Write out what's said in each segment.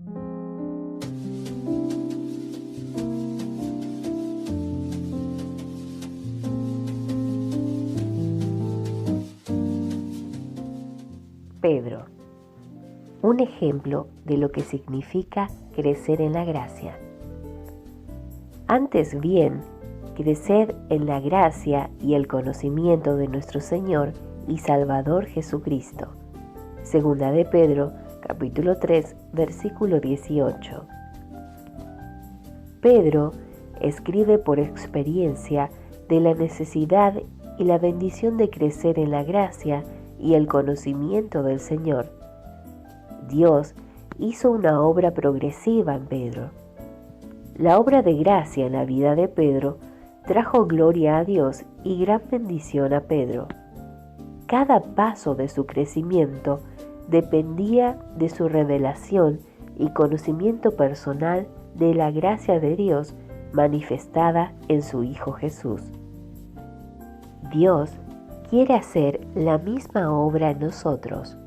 Pedro, un ejemplo de lo que significa crecer en la gracia. Antes bien, crecer en la gracia y el conocimiento de nuestro Señor y Salvador Jesucristo. Segunda de Pedro, capítulo 3, versículo 18. Pedro escribe por experiencia de la necesidad y la bendición de crecer en la gracia y el conocimiento del Señor. Dios hizo una obra progresiva en Pedro. La obra de gracia en la vida de Pedro trajo gloria a Dios y gran bendición a Pedro. Cada paso de su crecimiento dependía de su revelación y conocimiento personal de la gracia de Dios manifestada en su Hijo Jesús. Dios quiere hacer la misma obra en nosotros.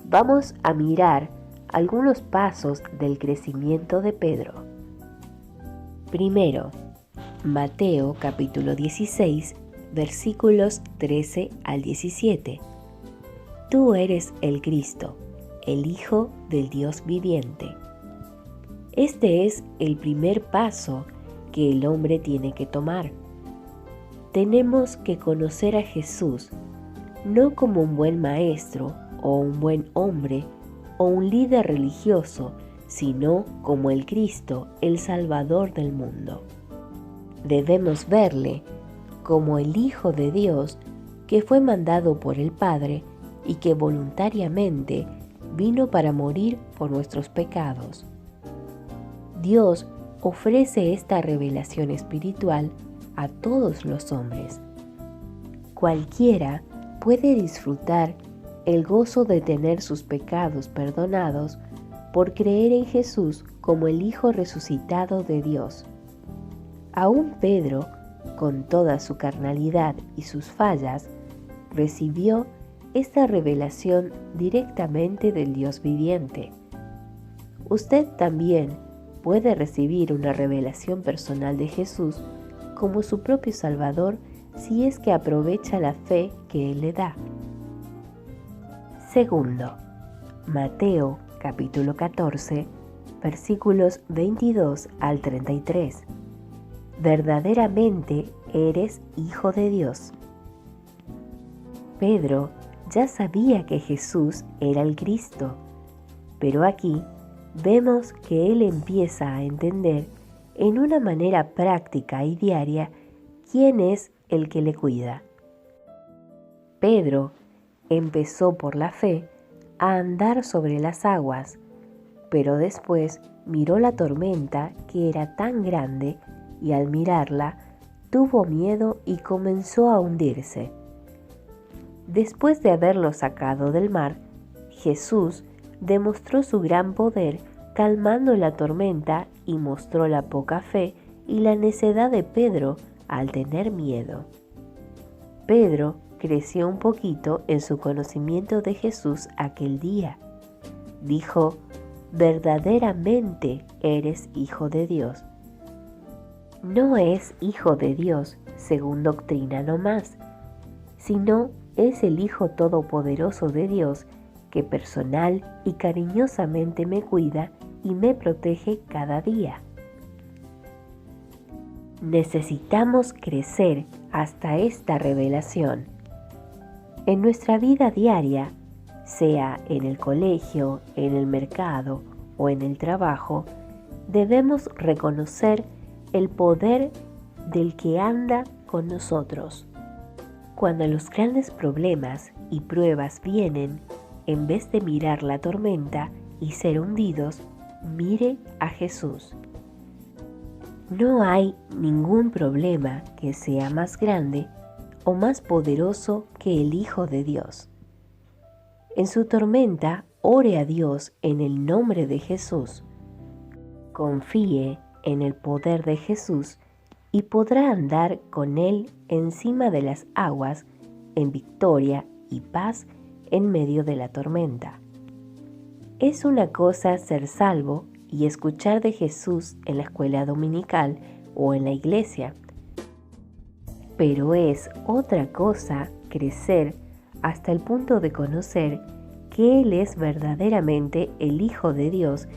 Vamos a mirar algunos pasos del crecimiento de Pedro. Primero, Mateo capítulo 16, versículos 13 al 17. Tú eres el Cristo, el Hijo del Dios viviente. Este es el primer paso que el hombre tiene que tomar. Tenemos que conocer a Jesús, no como un buen maestro o un buen hombre o un líder religioso, sino como el Cristo, el Salvador del mundo. Debemos verle como el Hijo de Dios que fue mandado por el Padre y que voluntariamente vino para morir por nuestros pecados. Dios ofrece esta revelación espiritual a todos los hombres. Cualquiera puede disfrutar el gozo de tener sus pecados perdonados por creer en Jesús como el Hijo resucitado de Dios. Aún Pedro, con toda su carnalidad y sus fallas, recibió esta revelación directamente del Dios viviente. Usted también puede recibir una revelación personal de Jesús como su propio Salvador si es que aprovecha la fe que Él le da. Segundo, Mateo capítulo 14, versículos 22 al 33. Verdaderamente eres Hijo de Dios. Pedro ya sabía que Jesús era el Cristo, pero aquí vemos que él empieza a entender en una manera práctica y diaria quién es el que le cuida. Pedro empezó por la fe a andar sobre las aguas, pero después miró la tormenta que era tan grande y al mirarla tuvo miedo y comenzó a hundirse. Después de haberlo sacado del mar, Jesús demostró su gran poder calmando la tormenta y mostró la poca fe y la necedad de Pedro al tener miedo. Pedro creció un poquito en su conocimiento de Jesús aquel día. Dijo: verdaderamente eres Hijo de Dios. No es Hijo de Dios según doctrina nomás, sino es el Hijo Todopoderoso de Dios que personal y cariñosamente me cuida y me protege cada día. Necesitamos crecer hasta esta revelación. En nuestra vida diaria, sea en el colegio, en el mercado o en el trabajo, debemos reconocer el poder del que anda con nosotros. Cuando los grandes problemas y pruebas vienen, en vez de mirar la tormenta y ser hundidos, mire a Jesús. No hay ningún problema que sea más grande o más poderoso que el Hijo de Dios. En su tormenta, ore a Dios en el nombre de Jesús. Confíe en el poder de Jesús y podrá andar con Él encima de las aguas en victoria y paz en medio de la tormenta. Es una cosa ser salvo y escuchar de Jesús en la escuela dominical o en la iglesia, pero es otra cosa crecer hasta el punto de conocer que Él es verdaderamente el Hijo de Dios,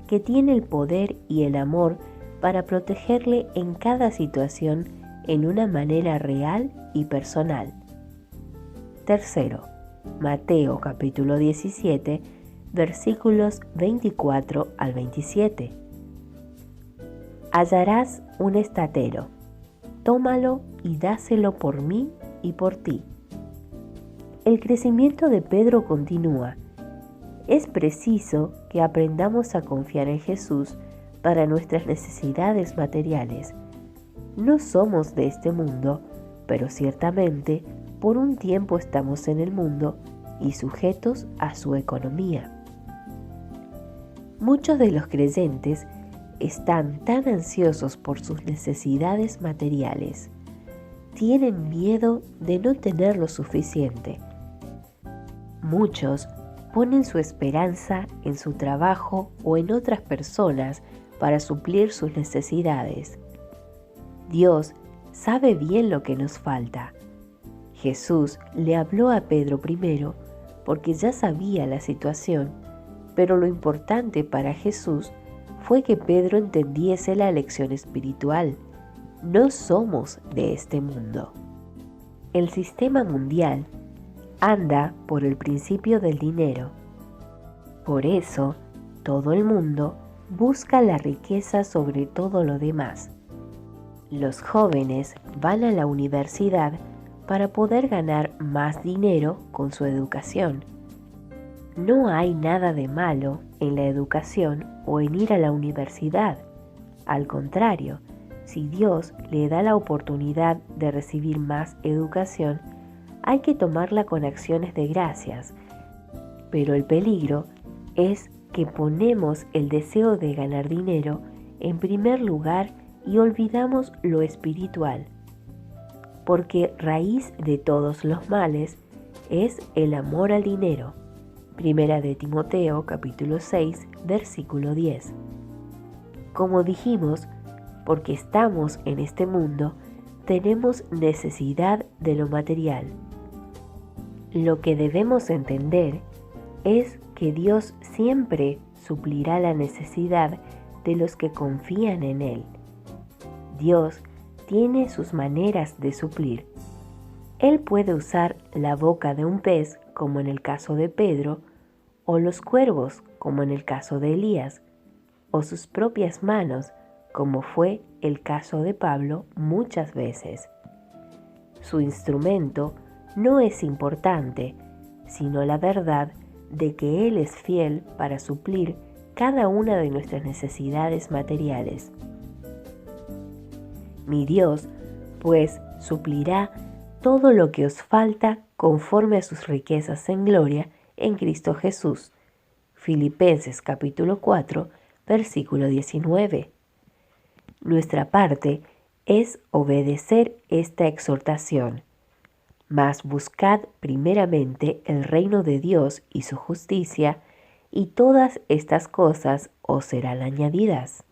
que tiene el poder y el amor para protegerle en cada situación en una manera real y personal. Tercero, Mateo capítulo 17, versículos 24 al 27. Hallarás un estatero, tómalo y dáselo por mí y por ti. El crecimiento de Pedro continúa. Es preciso que aprendamos a confiar en Jesús para nuestras necesidades materiales. No somos de este mundo, pero ciertamente por un tiempo estamos en el mundo y sujetos a su economía. Muchos de los creyentes están tan ansiosos por sus necesidades materiales. Tienen miedo de no tener lo suficiente. Muchos ponen su esperanza en su trabajo o en otras personas para suplir sus necesidades. Dios sabe bien lo que nos falta. Jesús le habló a Pedro primero porque ya sabía la situación, pero lo importante para Jesús fue que Pedro entendiese la lección espiritual. No somos de este mundo. El sistema mundial anda por el principio del dinero. Por eso, todo el mundo busca la riqueza sobre todo lo demás. Los jóvenes van a la universidad para poder ganar más dinero con su educación. No hay nada de malo en la educación o en ir a la universidad. Al contrario, si Dios le da la oportunidad de recibir más educación, hay que tomarla con acciones de gracias. Pero el peligro es que ponemos el deseo de ganar dinero en primer lugar y olvidamos lo espiritual. Porque raíz de todos los males es el amor al dinero. Primera de Timoteo capítulo 6, versículo 10. Como dijimos, porque estamos en este mundo, tenemos necesidad de lo material. Lo que debemos entender es que Dios siempre suplirá la necesidad de los que confían en Él. Dios tiene sus maneras de suplir. Él puede usar la boca de un pez, como en el caso de Pedro, o los cuervos, como en el caso de Elías, o sus propias manos, como fue el caso de Pablo muchas veces. Su instrumento no es importante, sino la verdad de que Él es fiel para suplir cada una de nuestras necesidades materiales. Mi Dios, pues, suplirá todo lo que os falta conforme a sus riquezas en gloria en Cristo Jesús. Filipenses capítulo 4, versículo 19. Nuestra parte es obedecer esta exhortación. Mas buscad primeramente el reino de Dios y su justicia, y todas estas cosas os serán añadidas.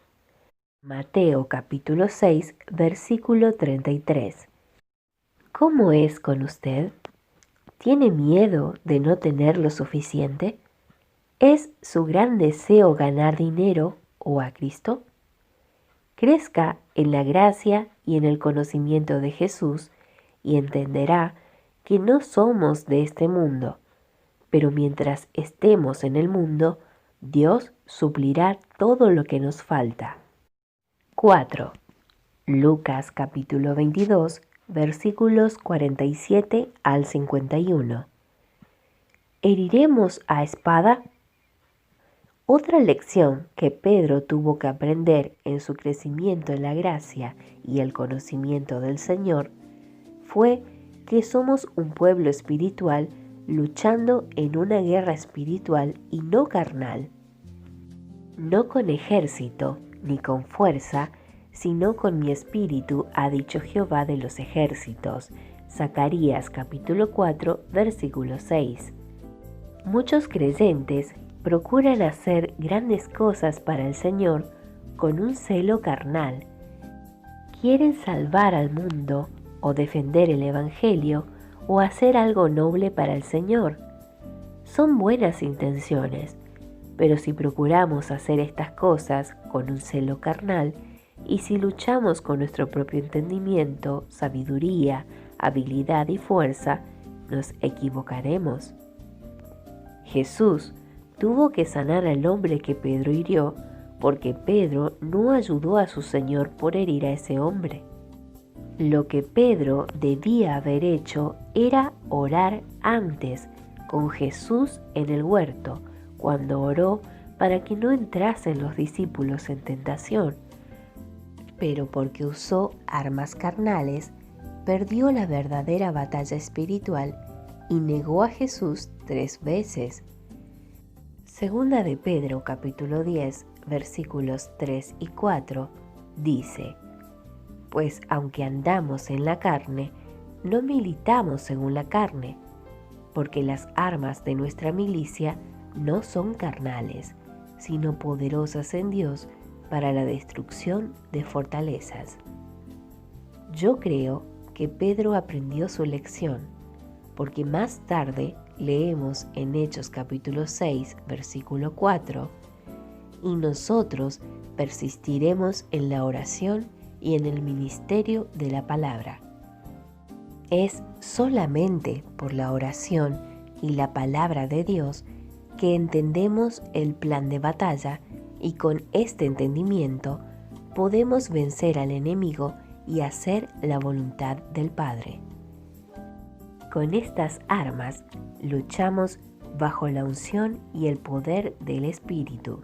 Mateo capítulo 6, versículo 33. ¿Cómo es con usted? ¿Tiene miedo de no tener lo suficiente? ¿Es su gran deseo ganar dinero o a Cristo? Crezca en la gracia y en el conocimiento de Jesús y entenderá que no somos de este mundo, pero mientras estemos en el mundo, Dios suplirá todo lo que nos falta. 4. Lucas capítulo 22, versículos 47 al 51. ¿Heriremos a espada? Otra lección que Pedro tuvo que aprender en su crecimiento en la gracia y el conocimiento del Señor fue que somos un pueblo espiritual luchando en una guerra espiritual y no carnal. No con ejército ni con fuerza, sino con mi espíritu, ha dicho Jehová de los ejércitos. Zacarías capítulo 4, versículo 6. Muchos creyentes procuran hacer grandes cosas para el Señor con un celo carnal. Quieren salvar al mundo o defender el Evangelio o hacer algo noble para el Señor. Son buenas intenciones, pero si procuramos hacer estas cosas con un celo carnal y si luchamos con nuestro propio entendimiento, sabiduría, habilidad y fuerza, nos equivocaremos. Jesús tuvo que sanar al hombre que Pedro hirió porque Pedro no ayudó a su Señor por herir a ese hombre. Lo que Pedro debía haber hecho era orar antes con Jesús en el huerto, cuando oró para que no entrasen los discípulos en tentación. Pero porque usó armas carnales, perdió la verdadera batalla espiritual y negó a Jesús 3 veces. Segunda de Pedro capítulo 10, versículos 3 y 4, dice: Pues aunque andamos en la carne, no militamos según la carne, porque las armas de nuestra milicia no son carnales, sino poderosas en Dios para la destrucción de fortalezas. Yo creo que Pedro aprendió su lección, porque más tarde leemos en Hechos capítulo 6, versículo 4, y nosotros persistiremos en la oración y en el ministerio de la palabra. Es solamente por la oración y la palabra de Dios que entendemos el plan de batalla y con este entendimiento podemos vencer al enemigo y hacer la voluntad del Padre. Con estas armas luchamos bajo la unción y el poder del Espíritu.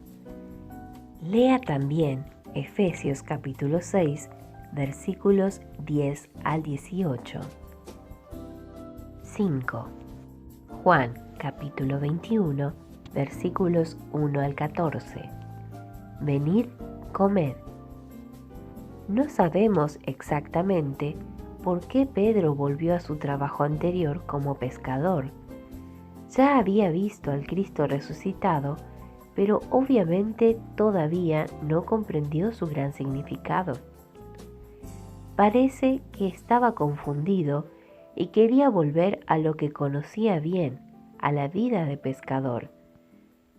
Lea también Efesios capítulo 6, versículos 10 al 18. 5. Juan capítulo 21, versículos 1 al 14. Venid, comed. No sabemos exactamente por qué Pedro volvió a su trabajo anterior como pescador. Ya había visto al Cristo resucitado, pero obviamente todavía no comprendió su gran significado. Parece que estaba confundido y quería volver a lo que conocía bien, a la vida de pescador,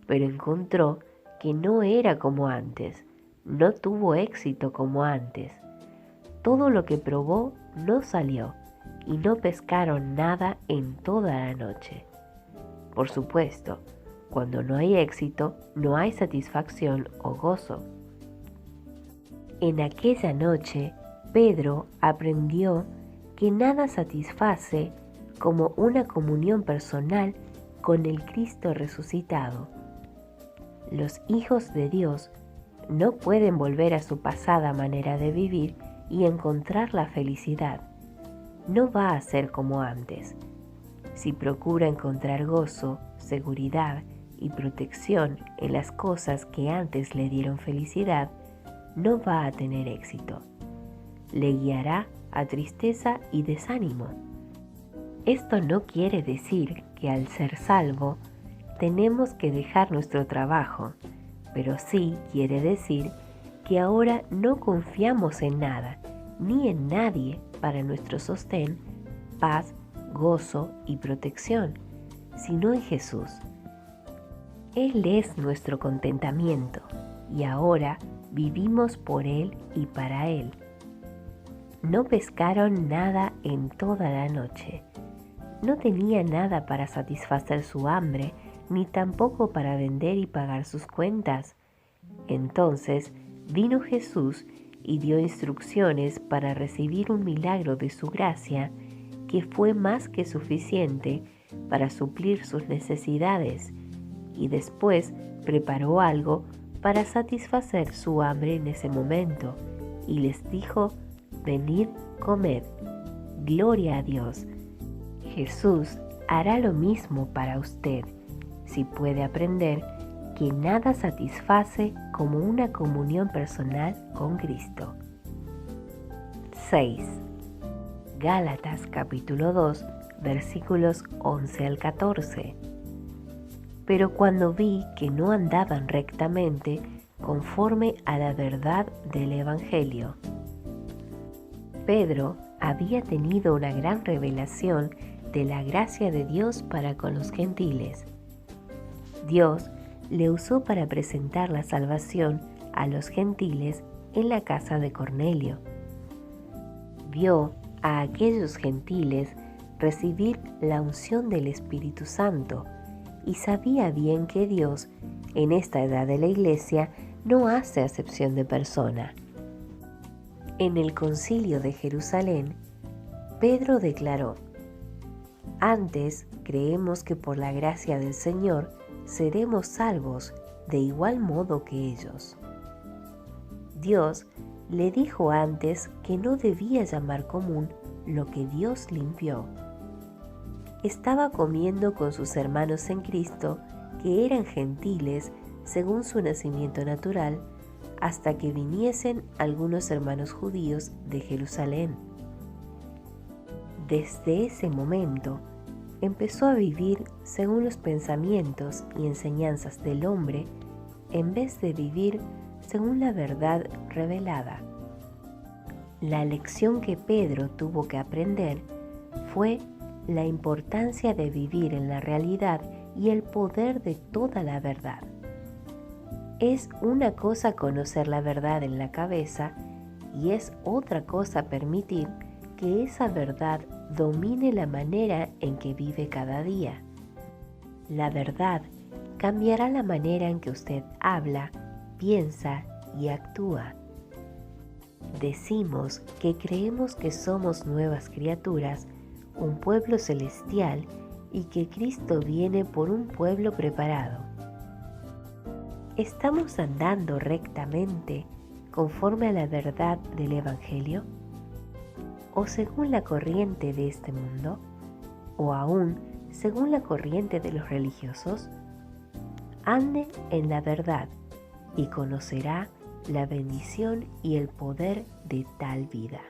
pero encontró que no era como antes, no tuvo éxito como antes. Todo lo que probó no salió y no pescaron nada en toda la noche. Por supuesto, cuando no hay éxito, no hay satisfacción o gozo. En aquella noche, Pedro aprendió que nada satisface como una comunión personal con el Cristo resucitado. Los hijos de Dios no pueden volver a su pasada manera de vivir y encontrar la felicidad. No va a ser como antes. Si procura encontrar gozo, seguridad y protección en las cosas que antes le dieron felicidad, no va a tener éxito. Le guiará a tristeza y desánimo. Esto no quiere decir que al ser salvo tenemos que dejar nuestro trabajo, pero sí quiere decir que ahora no confiamos en nada ni en nadie para nuestro sostén, paz, gozo y protección, sino en Jesús. Él es nuestro contentamiento y ahora vivimos por Él y para Él. No pescaron nada en toda la noche. No tenía nada para satisfacer su hambre, ni tampoco para vender y pagar sus cuentas. Entonces vino Jesús y dio instrucciones para recibir un milagro de su gracia que fue más que suficiente para suplir sus necesidades, y después preparó algo para satisfacer su hambre en ese momento, y les dijo: venid, comed. Gloria a Dios. Jesús hará lo mismo para usted, si puede aprender que nada satisface como una comunión personal con Cristo. 6. Gálatas capítulo 2, versículos 11 al 14. pero cuando vi que no andaban rectamente conforme a la verdad del Evangelio. Pedro había tenido una gran revelación de la gracia de Dios para con los gentiles. Dios le usó para presentar la salvación a los gentiles en la casa de Cornelio. Vio a aquellos gentiles recibir la unción del Espíritu Santo y sabía bien que Dios, en esta edad de la Iglesia, no hace acepción de persona. En el Concilio de Jerusalén, Pedro declaró: «Antes creemos que por la gracia del Señor seremos salvos de igual modo que ellos». Dios le dijo antes que no debía llamar común lo que Dios limpió. Estaba comiendo con sus hermanos en Cristo, que eran gentiles según su nacimiento natural, hasta que viniesen algunos hermanos judíos de Jerusalén. Desde ese momento empezó a vivir según los pensamientos y enseñanzas del hombre, en vez de vivir según la verdad revelada. La lección que Pedro tuvo que aprender fue la importancia de vivir en la realidad y el poder de toda la verdad. Es una cosa conocer la verdad en la cabeza y es otra cosa permitir que esa verdad domine la manera en que vive cada día. La verdad cambiará la manera en que usted habla, piensa y actúa. Decimos que creemos que somos nuevas criaturas, un pueblo celestial, y que Cristo viene por un pueblo preparado. ¿Estamos andando rectamente conforme a la verdad del Evangelio? ¿O según la corriente de este mundo? ¿O aún según la corriente de los religiosos? Ande en la verdad y conocerá la bendición y el poder de tal vida.